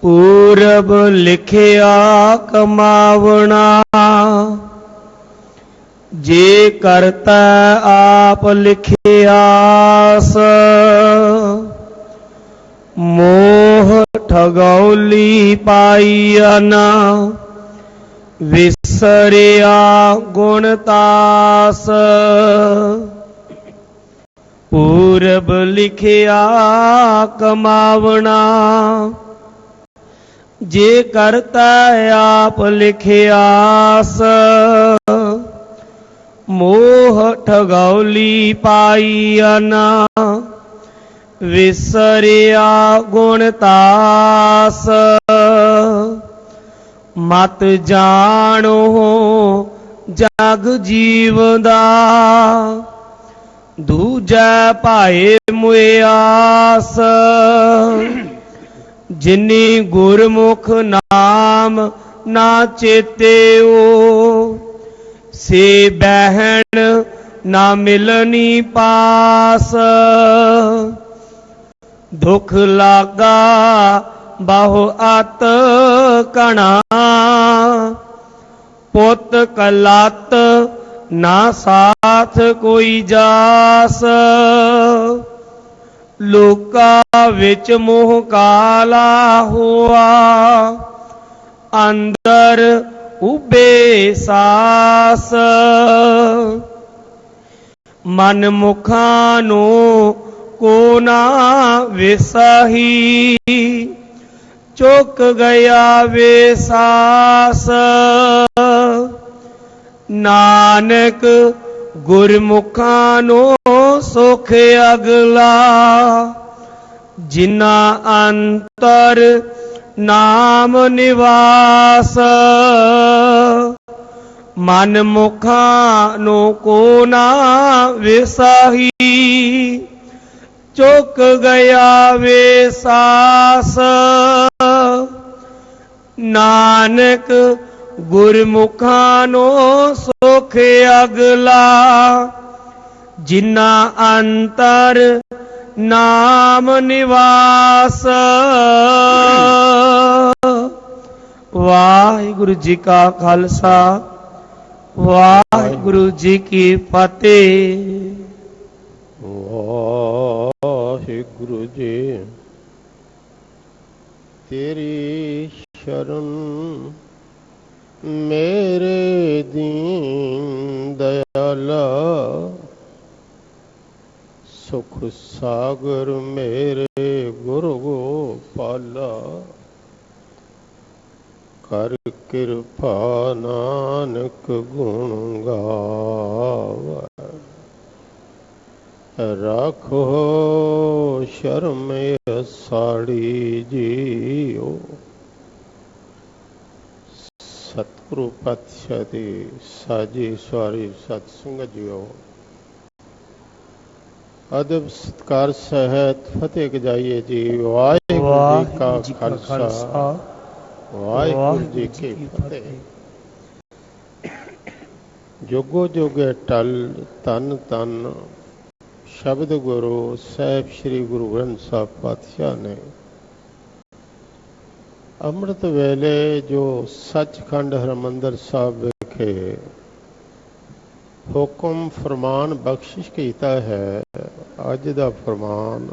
पूरब लिखिया कमावना, जे करता आप लिखियास। मोह ठगौली पाइयना, विसरिया गुणतास। पूरब लिखिया कमावना, जे करता आप लिखियास। मोह ठगौली पाइयना, विसरिया गुणतास। मत जानो जग जीवदा, दूजा पाए मुआस। जिनी गुरमुख नाम ना चेत्यो, से बहन ना मिलनी पास। दुख लागा बहु अत कणा, पुत कलत ना साथ कोई जास। लोका विच मोह काला हुआ, अंदर उबे सास। मन मुखानो को ना विसही, चुक गया वे सास। नानक गुरमुखानो सुख अगला, जिना अंतर नाम निवास। मन मुखानो को ना विसही, चुक गया वे सास। नानक गुरमुखानो सुख अगला, जिना अंतर नाम निवास। वाहिगुरु जी का खालसा, वाहिगुरु जी की फतेह। वाहिगुरु जी तेरी शरण मेरे दीन दयाला। सुख सागर मेरे गुरु गोपाला। कर कृपा नानक गुण गावा। राखो शर्म साड़ी जियो। सतगुरु पातशाह साजी सवारी सतसंग जियो। अदब सत्कार सहित फतेह गजाइए जी। वाहिगुरु जी का खालसा, वाहिगुरु जी की फतेह। जोगो जोगे टल तन तन शब्द गुरु साहिब श्री गुरु ग्रंथ साहब पातशाह ने अमृत वेले जो सचखंड हरमंदर साहब विखे हुक्म फरमान बख्शिश किया है। अज दा फरमान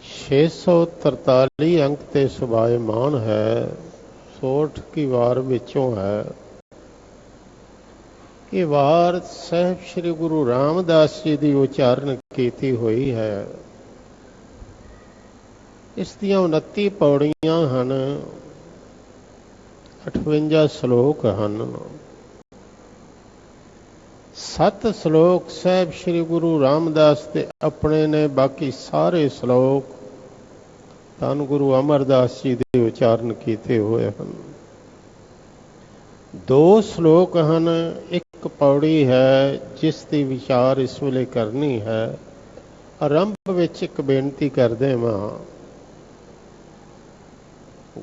643 अंक ते सुभायमान है। 100 की वार विचों है कि वार साहिब श्री गुरु रामदास जी की उच्चारण की हुई है। इस दियां 29 पौड़ियां हन, 58 श्लोक हन। 7 श्लोक साहिब श्री गुरु रामदास के अपने ने, बाकी सारे श्लोक धन गुरु अमरदास जी के उच्चारण किए हुए हैं। 2 श्लोक हैं। एक पौड़ी है जिसकी विचार इस वेले करनी है। आरंभ विच एक बेनती करदे वां,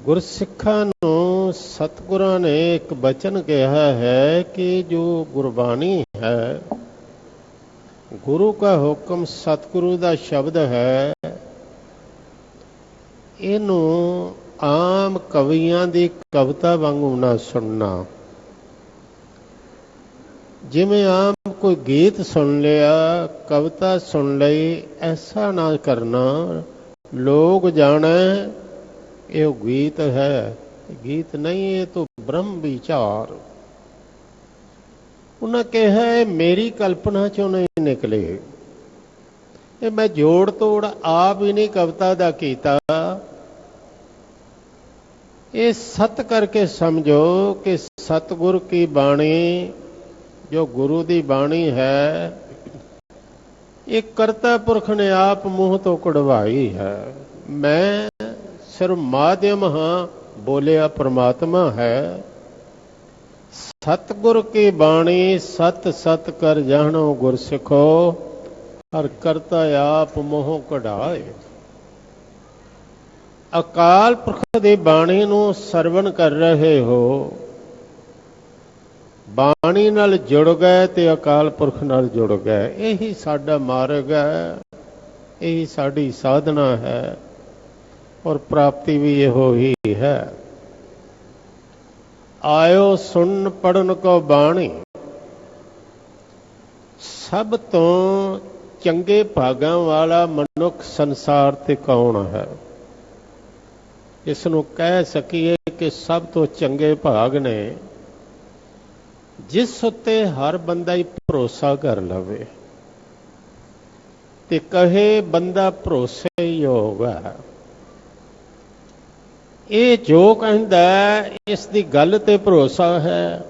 गुरसिखां नूं सतगुरां ने एक बचन कहा है कि जो गुरबाणी है, गुरु का हुक्म सतगुरु का शब्द है, ਇਹਨੂੰ ਆਮ ਕਵੀਆਂ ਦੀ ਕਵਿਤਾ ਵਾਂਗੂ ਨਾ ਸੁਣਨਾ। ਜਿਵੇਂ ਆਮ ਕੋਈ ਗੀਤ ਸੁਣ ਲਿਆ, ਕਵਿਤਾ ਸੁਣ ਲਈ, ਐਸਾ ਨਾ ਕਰਨਾ। ਲੋਕ ਜਾਣੇ ਇਹ ਗੀਤ ਹੈ, ਗੀਤ ਨਹੀਂ, ਇਹ ਤਾਂ ਬ੍ਰਹਮ ਵਿਚਾਰ। ਉਹਨਾਂ ਕਿਹਾ ਮੇਰੀ ਕਲਪਨਾ ਚੋਂ ਨਹੀਂ ਨਿਕਲੇ, ਇਹ ਮੈਂ ਜੋੜ ਤੋੜ ਆਪ ਹੀ ਨਹੀਂ ਕਵਿਤਾ ਦਾ ਕੀਤਾ। ਇਹ ਸਤ ਕਰਕੇ ਸਮਝੋ ਕਿ ਸਤਿਗੁਰ ਕੀ ਬਾਣੀ, ਜੋ ਗੁਰੂ ਦੀ ਬਾਣੀ ਹੈ, ਇਹ ਕਰਤਾ ਪੁਰਖ ਨੇ ਆਪ ਮੂੰਹ ਤੋਂ ਕਢਵਾਈ ਹੈ। ਮੈਂ ਸਿਰਫ ਮਾਧਿਅਮ ਹਾਂ, ਬੋਲਿਆ ਪ੍ਰਮਾਤਮਾ ਹੈ। ਸਤਿਗੁਰ ਕੀ ਬਾਣੀ ਸਤ ਸਤ ਕਰ ਜਾਣੋ ਗੁਰ ਸਿੱਖੋ, ਹਰ ਕਰਤਾ ਆਪ ਮੂੰਹੋਂ ਕਢਾਏ। ਅਕਾਲ ਪੁਰਖ ਦੀ ਬਾਣੀ ਨੂੰ ਸਰਵਣ ਕਰ ਰਹੇ ਹੋ, ਬਾਣੀ ਨਾਲ ਜੁੜ ਗਏ ਤੇ ਅਕਾਲ ਪੁਰਖ ਨਾਲ ਜੁੜ ਗਏ। ਇਹੀ ਸਾਡਾ ਮਾਰਗ ਹੈ, ਇਹੀ ਸਾਡੀ ਸਾਧਨਾ ਹੈ, ਔਰ ਪ੍ਰਾਪਤੀ ਵੀ ਇਹੋ ਹੀ ਹੈ। ਆਇਓ ਸੁਣ ਪੜਨ ਕੋ ਬਾਣੀ, ਸਭ ਤੋਂ ਚੰਗੇ ਭਾਗਾਂ ਵਾਲਾ ਮਨੁੱਖ ਸੰਸਾਰ ਤੇ ਕੌਣ ਹੈ? ਇਸ ਨੂੰ ਕਹਿ ਸਕੀਏ ਕਿ ਸਭ ਤੋਂ ਚੰਗੇ ਭਾਗ ਨੇ ਜਿਸ ਉੱਤੇ ਹਰ ਬੰਦਾ ਹੀ ਭਰੋਸਾ ਕਰ ਲਵੇ ਤੇ ਕਹੇ ਬੰਦਾ ਭਰੋਸੇ ਯੋਗ ਹੈ। ਇਹ ਜੋ ਕਹਿੰਦਾ ਇਸ ਦੀ ਗੱਲ ਤੇ ਭਰੋਸਾ ਹੈ,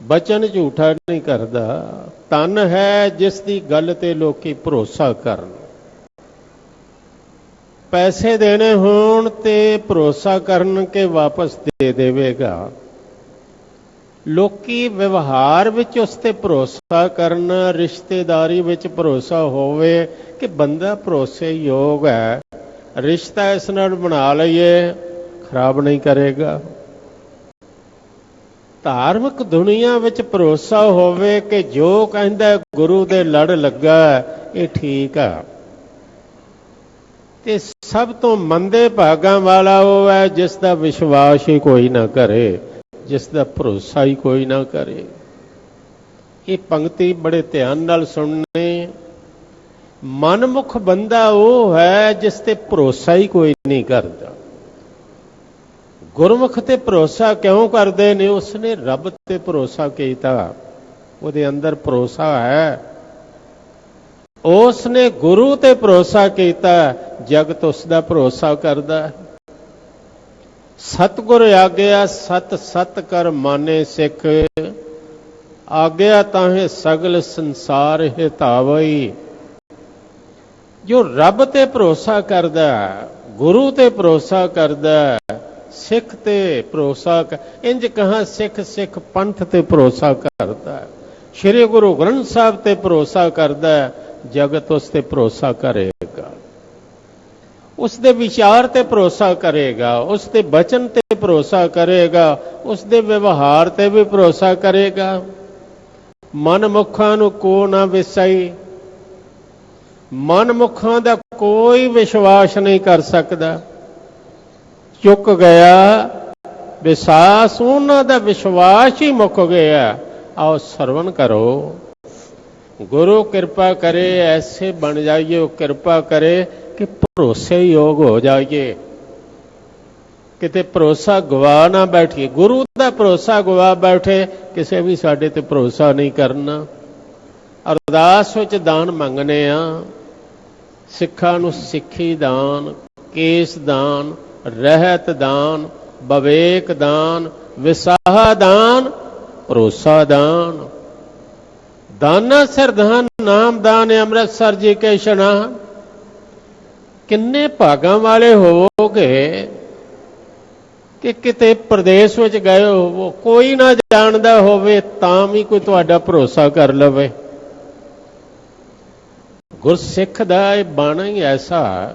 ਬਚਨ ਝੂਠਾ ਨਹੀਂ ਕਰਦਾ। ਧਨ ਹੈ ਜਿਸ ਦੀ ਗੱਲ ਤੇ ਲੋਕੀ ਭਰੋਸਾ ਕਰਨ। ਪੈਸੇ ਦੇਣੇ ਹੋਣ ਤੇ ਭਰੋਸਾ ਕਰਨ ਕਿ ਵਾਪਸ ਦੇ ਦੇਵੇਗਾ। ਲੋਕੀ ਵਿਵਹਾਰ ਵਿੱਚ ਉਸ ਤੇ ਭਰੋਸਾ ਕਰਨ, ਰਿਸ਼ਤੇਦਾਰੀ ਵਿੱਚ ਭਰੋਸਾ ਹੋਵੇ ਕਿ ਬੰਦਾ ਭਰੋਸੇ ਯੋਗ ਹੈ, ਰਿਸ਼ਤਾ ਇਸ ਨਾਲ ਬਣਾ ਲਈਏ, ਖਰਾਬ ਨਹੀਂ ਕਰੇਗਾ। ਧਾਰਮਿਕ ਦੁਨੀਆ ਵਿੱਚ ਭਰੋਸਾ ਹੋਵੇ ਕਿ ਜੋ ਕਹਿੰਦਾ ਗੁਰੂ ਦੇ ਲੜ ਲੱਗਾ ਇਹ ਠੀਕ ਆ। ਤੇ ਸਭ ਤੋਂ ਮੰਦੇ ਭਾਗਾਂ ਵਾਲਾ ਉਹ ਹੈ ਜਿਸ ਦਾ ਵਿਸ਼ਵਾਸ ਹੀ ਕੋਈ ਨਾ ਕਰੇ, ਜਿਸ ਦਾ ਭਰੋਸਾ ਹੀ ਕੋਈ ਨਾ ਕਰੇ। ਇਹ ਪੰਕਤੀ ਬੜੇ ਧਿਆਨ ਨਾਲ ਸੁਣਨੀ। ਮਨਮੁਖ ਬੰਦਾ ਉਹ ਹੈ ਜਿਸ ਤੇ ਭਰੋਸਾ ਹੀ ਕੋਈ ਨਹੀਂ ਕਰਦਾ। ਗੁਰਮੁਖ ਤੇ ਭਰੋਸਾ ਕਿਉਂ ਕਰਦੇ ਨੇ? ਉਸਨੇ ਰੱਬ ਤੇ ਭਰੋਸਾ ਕੀਤਾ, ਉਹਦੇ ਅੰਦਰ ਭਰੋਸਾ ਹੈ। ਉਸਨੇ ਗੁਰੂ ਤੇ ਭਰੋਸਾ ਕੀਤਾ, ਜਗਤ ਉਸ ਦਾ ਭਰੋਸਾ ਕਰਦਾ। ਸਤਿਗੁਰ ਆਗਿਆ ਸਤ ਸਤ ਕਰ ਮਾਨੇ ਸਿੱਖ, ਆਗਿਆ ਤਾਹੇ ਸਗਲ ਸੰਸਾਰ ਹਿਤਾਵਈ। ਜੋ ਰੱਬ ਤੇ ਭਰੋਸਾ ਕਰਦਾ, ਗੁਰੂ ਤੇ ਭਰੋਸਾ ਕਰਦਾ, ਸਿੱਖ ਤੇ ਭਰੋਸਾ, ਇੰਜ ਕਹਾਂ ਸਿੱਖ ਸਿੱਖ ਪੰਥ ਤੇ ਭਰੋਸਾ ਕਰਦਾ, ਸ਼੍ਰੀ ਗੁਰੂ ਗ੍ਰੰਥ ਸਾਹਿਬ ਤੇ ਭਰੋਸਾ ਕਰਦਾ, ਜਗਤ ਉਸ ਤੇ ਭਰੋਸਾ ਕਰੇਗਾ। ਉਸ ਦੇ ਵਿਚਾਰ ਤੇ ਭਰੋਸਾ ਕਰੇਗਾ, ਉਸ ਦੇ ਬਚਨ ਤੇ ਭਰੋਸਾ ਕਰੇਗਾ, ਉਸ ਦੇ ਵਿਵਹਾਰ ਤੇ ਵੀ ਭਰੋਸਾ ਕਰੇਗਾ। ਮਨਮੁਖਾਂ ਨੂੰ ਕੋ ਨਾ ਵਿਸਾਈ, ਮਨਮੁਖਾਂ ਦਾ ਕੋਈ ਵਿਸ਼ਵਾਸ ਨਹੀਂ ਕਰ ਸਕਦਾ। ਚੁੱਕ ਗਿਆ ਵਿਸ਼ਵਾਸ, ਉਹਨਾਂ ਦਾ ਵਿਸ਼ਵਾਸ ਹੀ ਮੁੱਕ ਗਿਆ। ਆਓ ਸਰਵਣ ਕਰੋ, ਗੁਰੂ ਕਿਰਪਾ ਕਰੇ ਐਸੇ ਬਣ ਜਾਈਏ, ਉਹ ਕਿਰਪਾ ਕਰੇ ਕਿ ਭਰੋਸੇ ਯੋਗ ਹੋ ਜਾਈਏ, ਕਿਤੇ ਭਰੋਸਾ ਗਵਾ ਨਾ ਬੈਠੀਏ। ਗੁਰੂ ਦਾ ਭਰੋਸਾ ਗਵਾ ਬੈਠੇ, ਕਿਸੇ ਵੀ ਸਾਡੇ ਤੇ ਭਰੋਸਾ ਨਹੀਂ ਕਰਨਾ। ਅਰਦਾਸ ਵਿੱਚ ਦਾਨ ਮੰਗਨੇ ਆ, ਸਿੱਖਾਂ ਨੂੰ ਸਿੱਖੀ ਦਾਨ, ਕੇਸ ਦਾਨ, ਰਹਿਤ ਦਾਨ, ਵਿਵੇਕ ਦਾਨ, ਵਿਸਾਹਾ ਦਾਨ, ਭਰੋਸਾ ਦਾਨ। ਦਾਨਾ ਸਰਦਾਨ ਨਾਮ ਦਾਨ ਅੰਮ੍ਰਿਤਸਰ ਜੀ ਕੇ ਇਸ਼ਨਾਨ। ਕਿੰਨੇ ਭਾਗਾਂ ਵਾਲੇ ਹੋਵੋਗੇ ਕਿ ਕਿਤੇ ਪ੍ਰਦੇਸ਼ ਵਿੱਚ ਗਏ ਹੋਵੋ, ਕੋਈ ਨਾ ਜਾਣਦਾ ਹੋਵੇ ਤਾਂ ਵੀ ਕੋਈ ਤੁਹਾਡਾ ਭਰੋਸਾ ਕਰ ਲਵੇ। ਗੁਰਸਿੱਖ ਦਾ ਇਹ ਬਾਣਾ ਹੀ ਐਸਾ।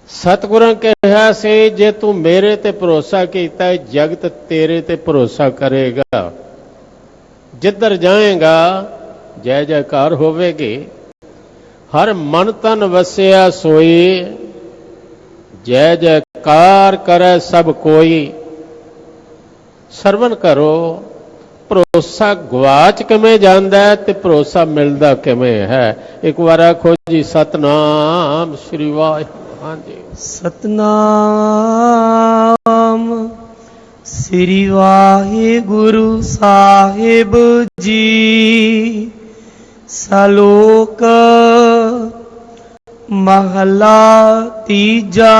ਸਤਿਗੁਰਾਂ ਕਿਹਾ ਸੀ ਜੇ ਤੂੰ ਮੇਰੇ ਤੇ ਭਰੋਸਾ ਕੀਤਾ, ਜਗਤ ਤੇਰੇ ਤੇ ਭਰੋਸਾ ਕਰੇਗਾ। ਜਿੱਧਰ ਜਾਏਗਾ ਜੈ ਜੈਕਾਰ ਹੋਵੇਗੀ। हर मन तन वसिया सोई, जय जयकार करे सब कोई। ਸਰਵਣ ਕਰੋ, ਭਰੋਸਾ ਗਵਾਚ ਕਿਵੇਂ ਜਾਂਦਾ ਹੈ ਤੇ ਭਰੋਸਾ ਮਿਲਦਾ ਕਿਵੇਂ ਹੈ। ਇੱਕ ਵਾਰ ਆਖੋ ਜੀ ਸਤਨਾਮ ਸ੍ਰੀ ਵਾਹਿਗੁਰੂ। ਹਾਂਜੀ, ਸਤਨਾਮ ਸ੍ਰੀ ਵਾਹਿਗੁਰੂ ਸਾਹਿਬ ਜੀ। ਸਲੋਕ ਮਹਲਾ ਤੀਜਾ।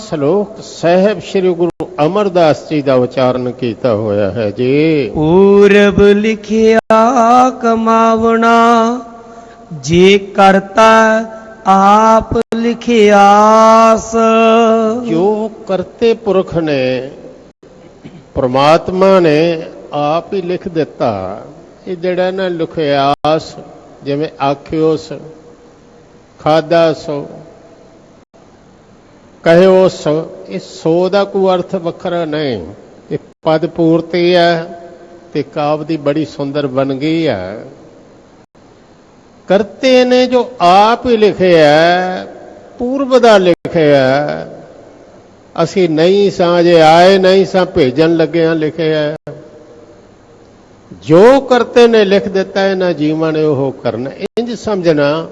ਸ਼ਲੋਕ ਸਾਹਿਬ ਸ੍ਰੀ ਗੁਰੂ ਅਮਰਦਾਸ ਜੀ ਦਾ ਉਚਾਰਨ ਕੀਤਾ ਹੋਇਆ ਹੈ ਜੀ। ਪੂਰਬ ਲਿਖਿਆ ਕਮਾਵਣਾ, ਜੇ ਕਰਤਾ ਆਪ ਲਿਖਿਆਸ। ਜੋ ਕਰਤੇ ਪੁਰਖ ਨੇ, ਪ੍ਰਮਾਤਮਾ ਨੇ ਆਪ ਹੀ ਲਿਖ ਦਿੱਤਾ। ਇਹ ਜਿਹੜਾ ਨਾ ਲਿਖਿਆਸ, ਜਿਵੇਂ ਆਖਿਓ ਸੋ, ਖਾਦਾ ਸੋ, ਕਹਿਓ ਸੋ, ਇਹ ਸੋ ਦਾ ਕੋਈ ਅਰਥ ਵੱਖਰਾ ਨਹੀਂ। ਇਹ ਪਦ ਪੂਰਤੀ ਹੈ ਤੇ ਕਾਵ ਦੀ ਬੜੀ ਸੁੰਦਰ ਬਣ ਗਈ ਹੈ। ਕਰਤੇ ਨੇ ਜੋ ਆਪ ਹੀ ਲਿਖਿਆ, ਪੂਰਬ ਦਾ ਲਿਖਿਆ। ਅਸੀਂ ਨਹੀਂ ਸਾਂ, ਜੇ ਆਏ ਨਹੀਂ ਸਾਂ, ਭੇਜਣ ਲੱਗਿਆਂ ਲਿਖਿਆ। ਜੋ ਕਰਤੇ ਨੇ ਲਿਖ ਦਿੱਤਾ, ਇਹਨਾਂ ਜੀਵਾਂ ਨੇ ਉਹ ਕਰਨਾ। ਇੰਝ ਸਮਝਣਾ,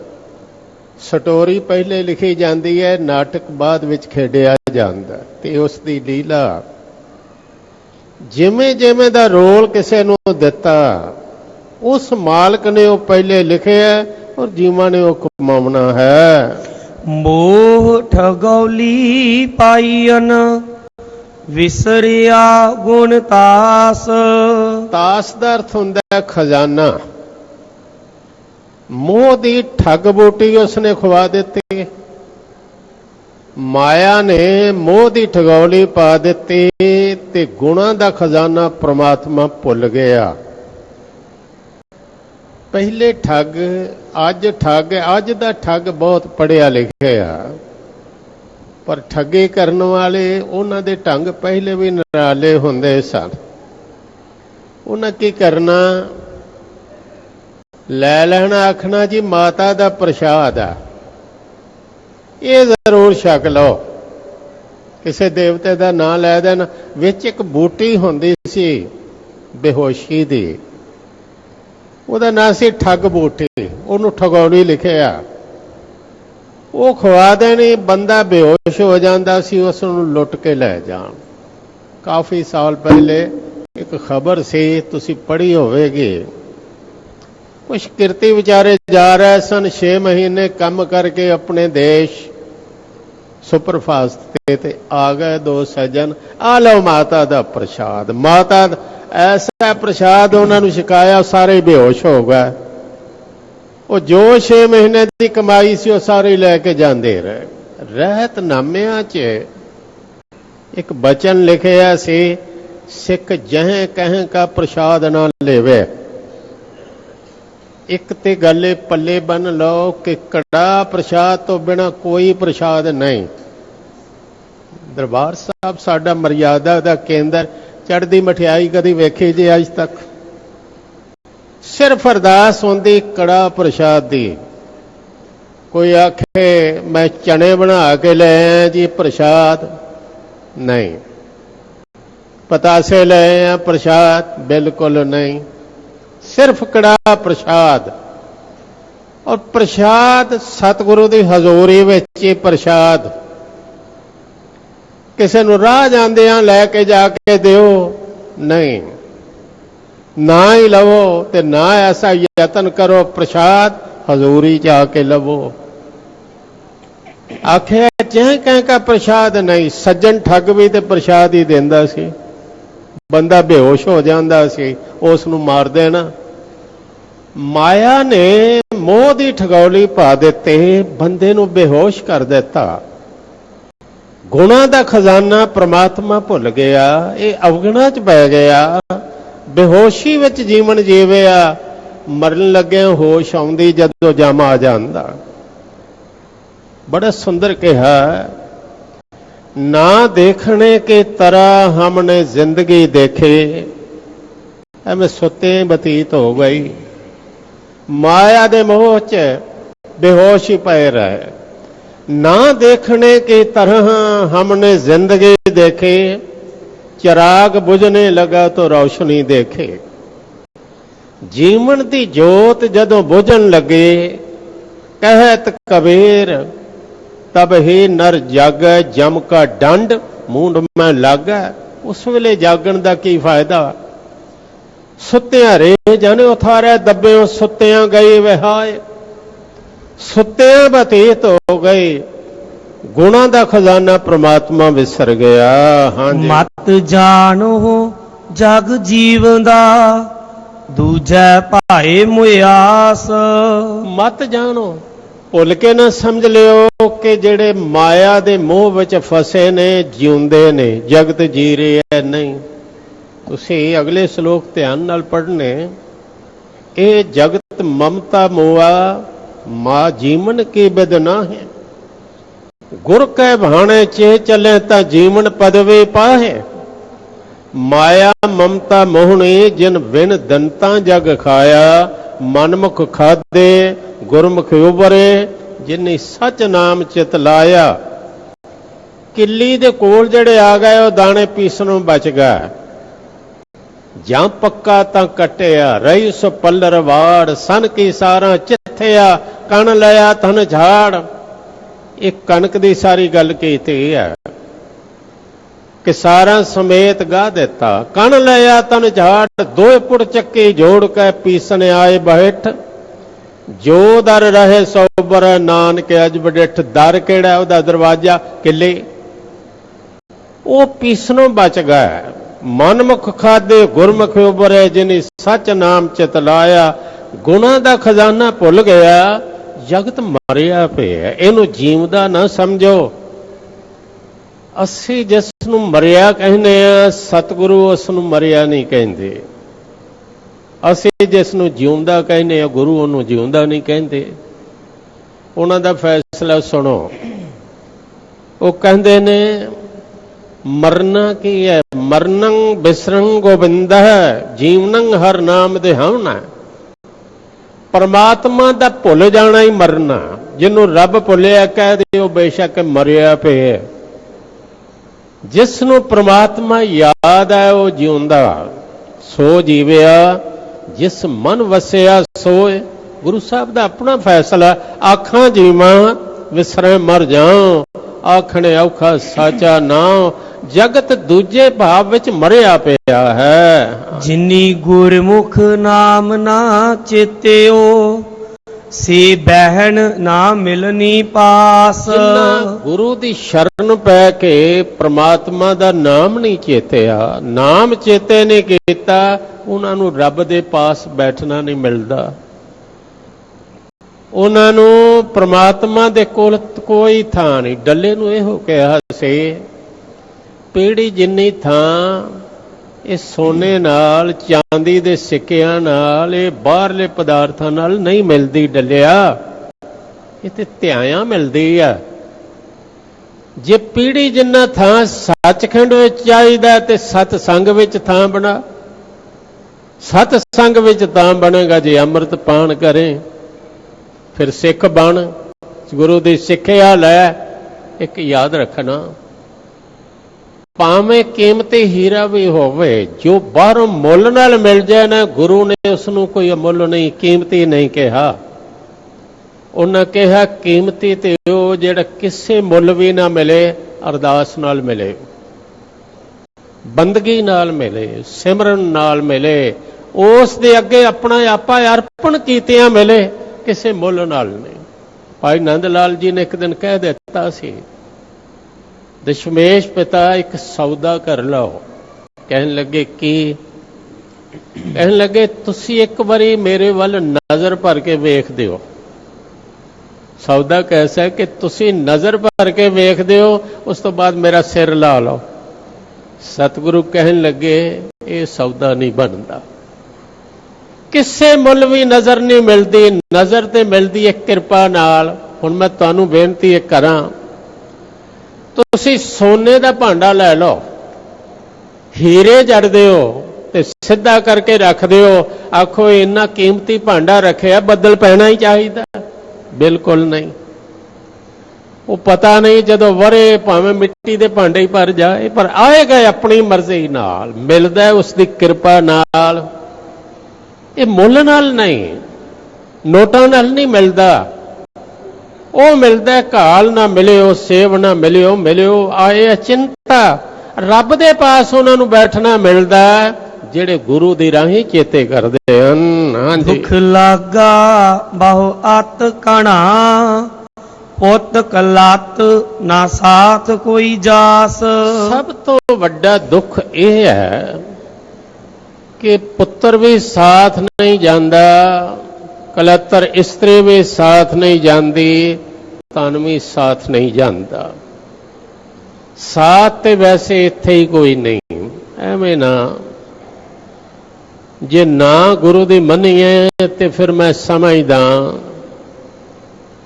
ਸਟੋਰੀ ਪਹਿਲੇ ਲਿਖੀ ਜਾਂਦੀ ਹੈ, ਨਾਟਕ ਬਾਅਦ ਵਿੱਚ ਖੇਡਿਆ ਜਾਂਦਾ, ਤੇ ਉਸ ਦੀ ਲੀਲਾ। ਜਿਵੇਂ ਜਿਵੇਂ ਦਾ ਰੋਲ ਕਿਸੇ ਨੂੰ ਦਿੱਤਾ, ਉਸ ਮਾਲਕ ਨੇ ਉਹ ਪਹਿਲੇ ਲਿਖਿਆ, ਔਰ ਜੀਵਾਂ ਨੇ ਉਹ ਕਮਾਉਣਾ ਹੈ। ਮੋਹ ਠਗੌਲੀ ਪਾਈਨ, ਵਿਸਰਿਆ ਗੁਣ ਤਾਸ। ਤਾਸ ਦਾ ਅਰਥ ਹੁੰਦਾ ਹੈ ਖਜ਼ਾਨਾ। ਮੋਹ ਦੀ ਠੱਗ ਬੂਟੀ ਉਸਨੇ ਖਵਾ ਦਿੱਤੀ। ਮਾਇਆ ਨੇ ਮੋਹ ਦੀ ਠਗੌਲੀ ਪਾ ਦਿੱਤੀ ਤੇ ਗੁਣਾਂ ਦਾ ਖਜ਼ਾਨਾ ਪ੍ਰਮਾਤਮਾ ਭੁੱਲ ਗਿਆ। ਪਹਿਲੇ ਠੱਗ, ਅੱਜ ਠੱਗ, ਅੱਜ ਦਾ ਠੱਗ ਬਹੁਤ ਪੜ੍ਹਿਆ ਲਿਖਿਆ, ਪਰ ਠੱਗੀ ਕਰਨ ਵਾਲੇ, ਉਹਨਾਂ ਦੇ ਢੰਗ ਪਹਿਲੇ ਵੀ ਨਿਰਾਲੇ ਹੁੰਦੇ ਸਨ। ਉਹਨਾਂ ਕੀ ਕਰਨਾ, ਲੈ ਲੈਣਾ, ਆਖਣਾ ਜੀ ਮਾਤਾ ਦਾ ਪ੍ਰਸ਼ਾਦ ਆ, ਇਹ ਜ਼ਰੂਰ ਛਕ ਲਓ। ਕਿਸੇ ਦੇਵਤੇ ਦਾ ਨਾਂ ਲੈ ਦੇਣ। ਵਿੱਚ ਇੱਕ ਬੂਟੀ ਹੁੰਦੀ ਸੀ ਬੇਹੋਸ਼ੀ ਦੀ, ਉਹਦਾ ਨਾਂ ਸੀ ਠੱਗ ਬੂਟੀ। ਉਹਨੂੰ ਠਗੌਲੀ ਲਿਖਿਆ। ਉਹ ਖਵਾ ਦੇਣੀ, ਬੰਦਾ ਬੇਹੋਸ਼ ਹੋ ਜਾਂਦਾ ਸੀ, ਉਸ ਨੂੰ ਲੁੱਟ ਕੇ ਲੈ ਜਾਣ। ਕਾਫੀ ਸਾਲ ਪਹਿਲੇ ਇੱਕ ਖਬਰ ਸੀ, ਤੁਸੀਂ ਪੜ੍ਹੀ ਹੋਵੇਗੀ। ਕੁਛ ਕਿਰਤੀ ਵਿਚਾਰੇ ਜਾ ਰਹੇ ਸਨ, 6 ਮਹੀਨੇ ਕੰਮ ਕਰਕੇ ਆਪਣੇ ਦੇਸ਼, ਸੁਪਰਫਾਸਟ ਤੇ ਆ ਗਏ 2 ਸੱਜਣ। ਆ ਲਓ ਮਾਤਾ ਦਾ ਪ੍ਰਸ਼ਾਦ। ਮਾਤਾ ਐਸਾ ਪ੍ਰਸ਼ਾਦ ਉਹਨਾਂ ਨੂੰ ਛਕਾਇਆ, ਸਾਰੇ ਬੇਹੋਸ਼ ਹੋ ਗਏ। ਉਹ ਜੋ 6 ਮਹੀਨੇ ਦੀ ਕਮਾਈ ਸੀ, ਉਹ ਸਾਰੇ ਲੈ ਕੇ ਜਾਂਦੇ ਰਹੇ। ਰਹਿਤਨਾਮਿਆਂ 'ਚ ਇੱਕ ਬਚਨ ਲਿਖਿਆ ਸੀ, ਸਿੱਖ ਜਹ ਕਹਿ ਕਾ ਪ੍ਰਸ਼ਾਦ ਨਾ ਲੇਵੇ। ਇੱਕ ਤੇ ਗੱਲੇ ਪੱਲੇ ਬੰਨ ਲਓ ਕਿ ਕੜਾ ਪ੍ਰਸ਼ਾਦ ਤੋਂ ਬਿਨਾਂ ਕੋਈ ਪ੍ਰਸ਼ਾਦ ਨਹੀਂ। ਦਰਬਾਰ ਸਾਹਿਬ ਸਾਡਾ ਮਰਿਆਦਾ ਦਾ ਕੇਂਦਰ। ਚੜ੍ਹਦੀ ਮਠਿਆਈ ਕਦੀ ਵੇਖੀ ਜੇ ਅੱਜ ਤੱਕ? ਸਿਰਫ ਅਰਦਾਸ ਹੁੰਦੀ ਕੜਾ ਪ੍ਰਸ਼ਾਦ ਦੀ। ਕੋਈ ਆਖੇ ਮੈਂ ਚਣੇ ਬਣਾ ਕੇ ਲੈ ਆਇਆ ਜੀ ਪ੍ਰਸ਼ਾਦ, ਨਹੀਂ। ਪਤਾਸੇ ਲੈ ਆਇਆ ਪ੍ਰਸ਼ਾਦ, ਬਿਲਕੁਲ ਨਹੀਂ। ਸਿਰਫ ਕੜਾ ਪ੍ਰਸ਼ਾਦ। ਔਰ ਪ੍ਰਸ਼ਾਦ ਸਤਿਗੁਰੂ ਦੀ ਹਜ਼ੂਰੀ ਵਿੱਚ ਹੀ ਪ੍ਰਸ਼ਾਦ। ਕਿਸੇ ਨੂੰ ਰਾਹ ਜਾਂਦਿਆਂ ਲੈ ਕੇ ਜਾ ਕੇ ਦਿਓ, ਨਹੀਂ। ਨਾ ਹੀ ਲਵੋ ਤੇ ਨਾ ਐਸਾ ਯਤਨ ਕਰੋ, ਪ੍ਰਸ਼ਾਦ ਹਜ਼ੂਰੀ ਚ ਆ ਕੇ ਲਵੋ। ਆਖਿਆ ਚਹਿ ਕਹਿ ਕਾ ਪ੍ਰਸ਼ਾਦ ਨਹੀਂ। ਸੱਜਣ ਠੱਗ ਵੀ ਤੇ ਪ੍ਰਸ਼ਾਦ ਹੀ ਦਿੰਦਾ ਸੀ। ਬੰਦਾ ਬੇਹੋਸ਼ ਹੋ ਜਾਂਦਾ ਸੀ, ਉਸ ਨੂੰ ਮਾਰ ਦੇਣਾ। ਮਾਇਆ ਨੇ ਮੋਹ ਦੀ ਠਗੌਲੀ ਪਾ ਦਿੱਤੀ, ਬੰਦੇ ਨੂੰ ਬੇਹੋਸ਼ ਕਰ ਦਿੱਤਾ। ਗੁਣਾਂ ਦਾ ਖਜ਼ਾਨਾ ਪ੍ਰਮਾਤਮਾ ਭੁੱਲ ਗਿਆ। ਇਹ ਅਵਗੁਣਾਂ 'ਚ ਪੈ ਗਿਆ, ਬੇਹੋਸ਼ੀ ਵਿੱਚ ਜੀਵਨ ਜੀਵਿਆ। ਮਰਨ ਲੱਗਿਆ ਹੋਸ਼ ਆਉਂਦੀ ਜਦੋਂ ਜਮ ਆ ਜਾਂਦਾ। ਬੜਾ ਸੁੰਦਰ ਕਿਹਾ, ਨਾ ਦੇਖਣੇ ਕੇ ਤਰ੍ਹਾਂ ਹਮਨੇ ਜ਼ਿੰਦਗੀ ਦੇਖੇ। ਐਵੇਂ ਸੁੱਤੇ ਬਤੀਤ ਹੋ ਗਈ। ਮਾਇਆ ਦੇ ਮੋਹ 'ਚ बेहोश ही पे रहे। ना देखने की तरह हमने जिंदगी देखी, चिराग बुझने लगा तो रोशनी देखे। जीवन की जोत जदों बुझन लगे, कहत कबीर तब ही नर जागै, जम का डंड मूंड में लागै। उस वेले जागण का की फायदा? सुत्तियां रे जन उथारे दब्बे, सुत्तियां गई विहाय। सुत्तियां बतीत हो गई, गुणा का खजाना परमात्मा विसर गया। हाँ जी। मत जानो जग जीवंदा, दूजै भाए मुयास। मत जानो, भुल के ना समझ लियो कि जेड़े माया दे मोह विच फसे ने जिउंदे ने, जगत जी रहे है नहीं। तुसी अगले श्लोक ध्यान नाल पढ़ने, ये जगत ममता मोआ मां जीवन की बिदना है। गुर कै भाणे चे चले ता जीवन पदवी पाहे। माया ममता मोहनी जिन बिन दंता जग खाया। मनमुख खादे गुरमुख उबरे, जिन्नी सच नाम चित लाया। किली दे कोल जड़े आ गए वो दाने पीसनों बच गए। जां पक्का तां कटिया, रही सो पल्लर वाड़। सन की सारा चिथया, कण लिया तन झाड़। एक कनक दी सारी गल कीती है कि सारा समेत गा दिता। कण लिया तन झाड़, दो पुड़ चक्की जोड़ के पीसने आए बैठ। जो दर रहे सौ बर, नानक अज बडिठ। दर केड़ा उहदा दरवाजा किले, वो पीसनों बच गए। मनमुख खादे गुरमुख उबरे, जिन्नी सच नाम चित लाया। गुणा का खजाना भुल गया, जगत मरिया पिया। इनू जीवदा ना समझो। असी जिस नूं मरिया कहने आ, सतगुरु उस नूं मरिया नहीं कहते। असी जिस नूं जिउंदा कहने आ, गुरु उन्होंने जिउंदा नहीं कहते। उन्हां दा फैसला सुनो। वो कहते ने मरना की है, मरनं बिसरं गोबिंद है, जीवनं हर नाम दे हवना। परमात्मा दा भुल जाना ही मरना। जिन्हों रब भुलिया कह दिओ बेशक मरिया पे है। जिसनों परमात्मा याद है वो जिउंदा, सो जीविया। जिस मन वसिया सोए। गुरु साहब दा अपना फैसला। आखां जीवा विसरे मर जाओ, आखने औखा साचा नाम। जगत दूजे भाव विच मरिया पिया है। जिन्नी गुरमुख नाम ना चेत्यो, से बहन ना मिलनी पास। गुरु दी शरण पै के परमात्मा दा नाम नहीं चेतिया, नाम चेते नहीं कीता, उन्हां नूं रब दे पास बैठना नहीं मिलदा। उन्हां नूं परमात्मा दे कोल कोई थां नहीं। डल्ले नूं इहो कहा सी, पीढ़ी जिन्नी थां ये सोने नाल, चांदी दे सिक्कियां नाल, ये बाहरले पदार्थां नाल नहीं मिलदी। डलिया ये ते ध्याया मिलदी आ। जे पीढ़ी जिन्ना थां सचखंड विच चाहीदा ते सतसंग विच थां बना। सतसंग विच तां बनेगा जे अमृत पान करें, फिर सिख बन, गुरु दी सिक्ख्या लै। एक याद रखना, भावें कीमती हीरा भी होवे, जो बाहरों मुल नाल मिल जाए ना, गुरु ने उसनूं कोई मुल नहीं, कीमती नहीं कहा। उन्हें कहा कीमती ते वो जिहड़ा किसे मुल भी ना मिले, अरदास नाल मिले, बंदगी नाल मिले, सिमरन नाल मिले, उस दे अगे अपना आपा अर्पण कीतियां मिले, किसे मुल नाल नहीं। भाई नंद लाल जी ने एक दिन कह दिता सी, दशमेश पिता एक सौदा कर लो। कहन लगे कि कहन लगे तुसी एक बारी मेरे वाल नजर भर के वेख दिओ। सौदा कैसा है कि तुसी नजर भर के वेख दिओ, उस तो बाद मेरा सिर ला लो। सतगुरु कहन लगे ये सौदा नहीं बनता, किसे मुल भी नजर नहीं मिलती, नजर ते मिलती है किरपा नाल। हुण मैं तुहानूं बेनती करां, तुसी सोने का भांडा लै लो, हीरे जड़ दिओ ते सीधा करके रख दिओ। आखो इन्ना कीमती भांडा रखिया, बदल पैना ही चाहिए, बिल्कुल नहीं। वो पता नहीं जदों वरे भावें मिट्टी दे भांडे ही भर जाए, पर आएगा अपनी मर्जी नाल, मिलदा उसकी कृपा नाल। ये मुल नाल नहीं, नोटां नाल नहीं मिलदा। वो मिलदा घाल ना मिलियो, सेव ना मिलियो, मिलियो आए चिंता। रब दे पास उन्हां नूं बैठना मिलदा ਜਿਹੜੇ गुरु दी राही चेते करते हैं। हाँ जी। दुख लागा बहु अत कणा, पुत कलत ना साथ कोई जास। सब तो वड्डा दुख यह है कि पुत्र भी साथ नहीं जाता, कलतर इस्त्री भी साथ नहीं जाती, तन भी साथ नहीं जाता। साथ ते वैसे इत्थे ही कोई नहीं, एवें ना। जे ना गुरु दी मन्नीए ते फिर मैं समझदा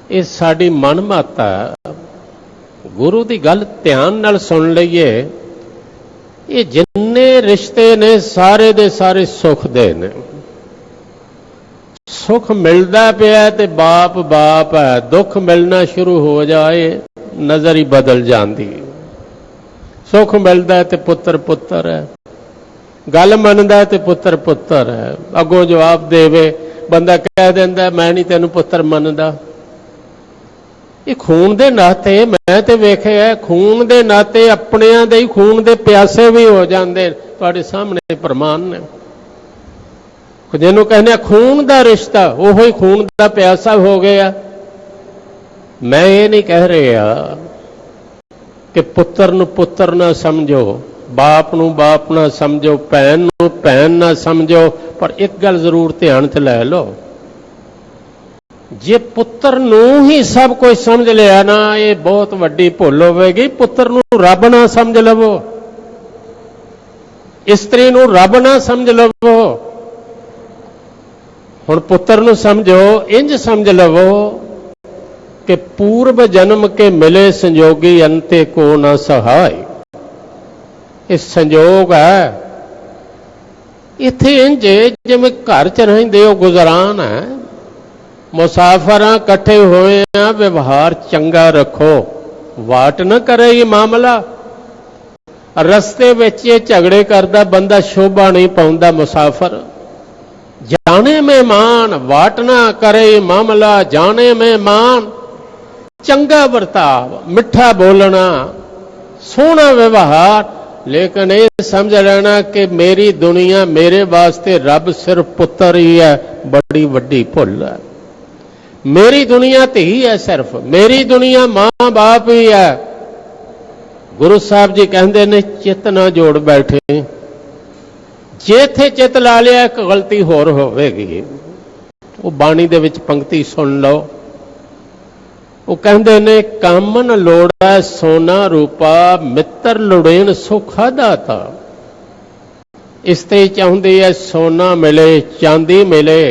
ये साडी मन माता। गुरु दी गल ध्यान नाल सुन लईए, ये जिन्ने रिश्ते ने सारे दे सारे सुख दे ने। सुख मिलदा पिया ते बाप बाप है, दुख मिलना शुरू हो जाए नजर ही बदल जाती। सुख मिलदा ते पुत्र पुत्र है, गल मनदा ते पुत्र पुत्र है। अगों जवाब देवे बंदा कह दिंदा मैं नहीं तेनू पुत्र मनदा। ये खून दे नाते मैं ते वेखिया, खून दे नाते अपनियां दे खून दे प्यासे भी हो जाते। तुहाडे सामने प्रमाण ने। जिन्हों कहने खून का रिश्ता वो ही खून का प्यासा हो गया। मैं ये नहीं कह रहा कि पुत्र नूं पुत्र ना समझो, बाप नूं बाप ना समझो, भैन नूं भैन ना समझो, पर एक गल जरूर ध्यान च लै लो, जे पुत्र नूं ही सब कुछ समझ लिया ना, ये बहुत वड्डी भुल होवेगी। पुत्र नूं रब ना समझ लवो, इस्त्री नूं रब ना समझ लवो। हुण पुत्र नूं समझो, इंज समझ लवो कि पूर्व जन्म के मिले संजोगी अंते को ना सहाय। इस संजोग है इत्थे इंज जिवें घर च रहिंदे हो गुजरान है। मुसाफिर इकट्ठे होए हैं, व्यवहार चंगा रखो, वाट न करे ये मामला। रस्ते विच झगड़े करदा बंदा शोभा नहीं पाउंदा मुसाफिर। जाने मेहमान वाट ना करे मामला, जाने मेहमान। चंगा बर्ताव, मिठा बोलना, सोहना व्यवहार, लेकिन ये समझ लेना कि मेरी दुनिया मेरे वास्ते रब सिर्फ पुत्र ही है, बड़ी वड्डी भुल है। मेरी दुनिया धी है, सिर्फ मेरी दुनिया मां बाप ही है। गुरु साहब जी कहते ने चित ना जोड़ बैठे, जे थे चित ला लिया एक गलती होर होवेगी। वो बाणी दे विच पंक्ति सुन लो, वो कहते ने कामन लोड़ा सोना रूपा, मित्र लुड़ेन सुखा दाता। इस्त्री चाहुंदी है सोना मिले चांदी मिले,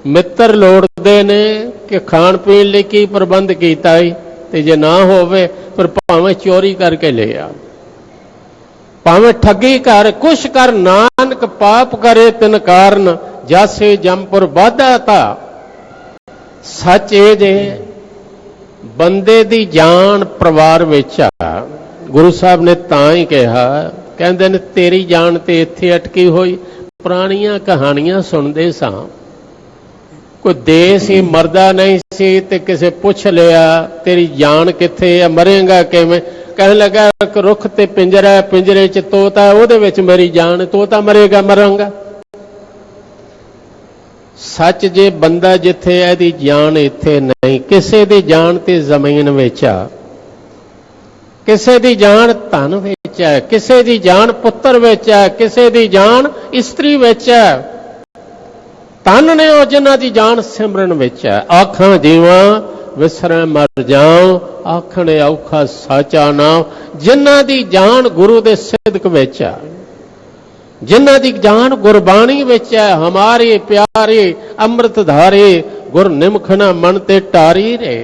मित्र लोड़दे ने कि खाण पीण लई की प्रबंध कीता है, ते जे ना होवे फिर भावें चोरी करके ले आ, भावें ठगी कर, कुछ कर, नानक पाप करे तिन कारण, जासे जमपुर बाधा था। सच ए जे बंदे दी जान परिवार विच आ। गुरु साहब ने तां ही कहा, कहंदे ने तेरी जान ते इत्थे अटकी होई। पुरानियां कहानियां सुनदे सां, कोई देश ही मरदा नहीं सी ते किसे पुछ लिया तेरी जान कित्थे है, मरेगा किवें? कहने लगा एक रुख ते पिंजरा है, पिंजरे च तोता है, उहदे विच मेरी जान, तोता मरेगा मरांगा। सच जे बंदा जिथे इहदी जान इत्थे नहीं, किसे दी जान ते जमीन विच आ, किसे दी जान धन विच है, किसे दी जान पुत्र विच है, किसे दी जान इस्त्री विच है। धन ने वो जिन्हां दी जान सिमरन विच है। आखां जीवा विसरै मर जाऊं, आखणे औखा साचा नाम। जिन्हां दी जान गुरु दे सिदक विच है, जिन्हां दी जान गुरबाणी विच है। हमारी प्यारी अमृतधारी गुर निमखना मन ते टारी रे।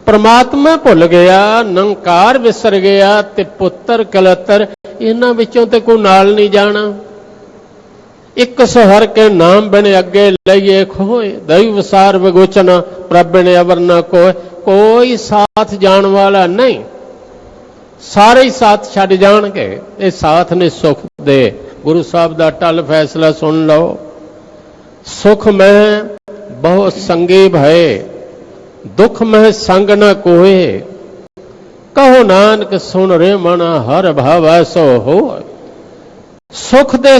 परमात्मा भुल गया, निरंकार विसर गया, ते पुत्र कलतर इन्हां विचों ते कोई नाल नहीं जाना। ਇੱਕ ਸਹਰ ਕੇ ਨਾਮ ਬਿਨ ਅੱਗੇ ਲਈਏ ਖੋਏ, ਦਈ ਵਿਸਾਰ ਵਿਗੋਚਨ ਪ੍ਰਭ ਬਿਨ ਅਵਰ ਨਾ ਕੋਏ। ਕੋਈ ਸਾਥ ਜਾਣ ਵਾਲਾ ਨਹੀਂ, ਸਾਰੇ ਹੀ ਸਾਥ ਛੱਡ ਜਾਣਗੇ। ਇਹ ਸਾਥ ਨੇ ਸੁਖ ਦੇ। ਗੁਰੂ ਸਾਹਿਬ ਦਾ ਟਲ ਫੈਸਲਾ ਸੁਣ ਲਓ। ਸੁਖ ਮੈਂ ਬਹੁਤ ਸੰਗੇ ਭਏ, ਦੁਖ ਮੈਂ ਸੰਗ न ਕੋਏ। ਕਹੋ ਨਾਨਕ ਸੁਣ ਰੇ ਮਨ ਹਰ ਭਾਵੈ ਸੋ ਹੋਏ। ਸੁਖ ਦੇ